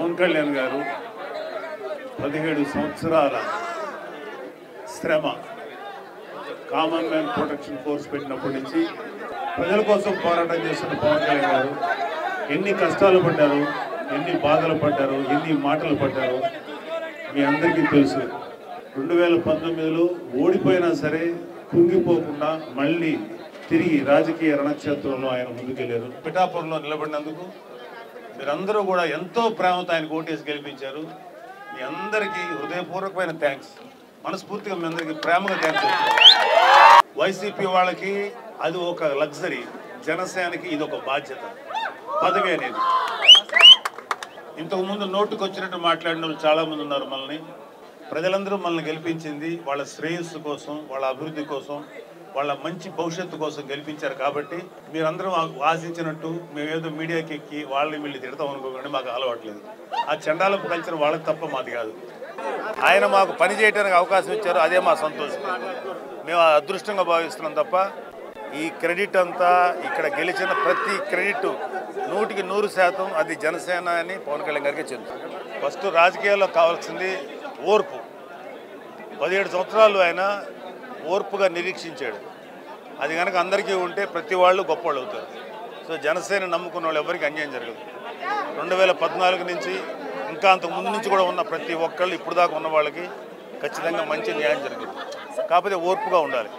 పవన్ కళ్యాణ్ గారు 17 సంవత్సరాల శ్రమ కామన్ మ్యాన్ ప్రొటెక్షన్ ఫోర్స్ పెట్టినప్పటి నుంచి ప్రజల కోసం పోరాటం చేస్తున్న పవన్ కళ్యాణ్ గారు ఎన్ని కష్టాలు పడ్డారు, ఎన్ని బాధలు పడ్డారు, ఎన్ని మాటలు పడ్డారు మీ అందరికీ తెలుసు. 2019లో ఓడిపోయినా సరే కుంగిపోకుండా మళ్ళీ తిరిగి రాజకీయ రణక్షేత్రంలో ఆయన ముందుకెళ్లారు. పిఠాపురంలో నిలబడినందుకు మీరందరూ కూడా ఎంతో ప్రేమతో ఆయన ఓటేసి గెలిపించారు. మీ అందరికీ హృదయపూర్వకమైన థ్యాంక్స్. మనస్ఫూర్తిగా మీ అందరికీ ప్రేమగా థ్యాంక్స్. వైసీపీ వాళ్ళకి అది ఒక లగ్జరీ, జనసేనకి ఇది ఒక బాధ్యత, పదవి అనేది. ఇంతకుముందు నోటుకు వచ్చినట్టు మాట్లాడిన వాళ్ళు చాలామంది ఉన్నారు. ప్రజలందరూ మనల్ని గెలిపించింది వాళ్ళ శ్రేయస్సు కోసం, వాళ్ళ అభివృద్ధి కోసం, వాళ్ళ మంచి భవిష్యత్తు కోసం గెలిపించారు. కాబట్టి మీరందరూ ఆశించినట్టు మేమేదో మీడియాకి ఎక్కి వాళ్ళని వీళ్ళు తిడతాం అనుకోకండి, మాకు అలవాట్లేదు. ఆ చండాలపు కల్చర్ వాళ్ళకి తప్ప మాది కాదు. ఆయన మాకు పని చేయడానికి అవకాశం ఇచ్చారు, అదే మా సంతోషం. మేము అదృష్టంగా భావిస్తున్నాం తప్ప ఈ క్రెడిట్ అంతా ఇక్కడ గెలిచిన ప్రతి క్రెడిట్ 100% అది జనసేన అని పవన్ కళ్యాణ్ గారికి చెందుతుంది. ఫస్ట్ రాజకీయాల్లో కావాల్సింది ఓర్పు. 17 సంవత్సరాలు ఆయన ఓర్పుగా నిరీక్షించాడు. అది కనుక అందరికీ ఉంటే ప్రతి వాళ్ళు గొప్పవాళ్ళు అవుతారు. సో జనసేన నమ్ముకున్న వాళ్ళు ఎవరికి అన్యాయం జరగదు. 2014 నుంచి ఇంకా అంతకు ముందు నుంచి కూడా ఉన్న ప్రతి ఒక్కళ్ళు ఇప్పుడు దాకా ఉన్న వాళ్ళకి ఖచ్చితంగా మంచి న్యాయం జరుగుతుంది. కాకపోతే ఓర్పుగా ఉండాలి.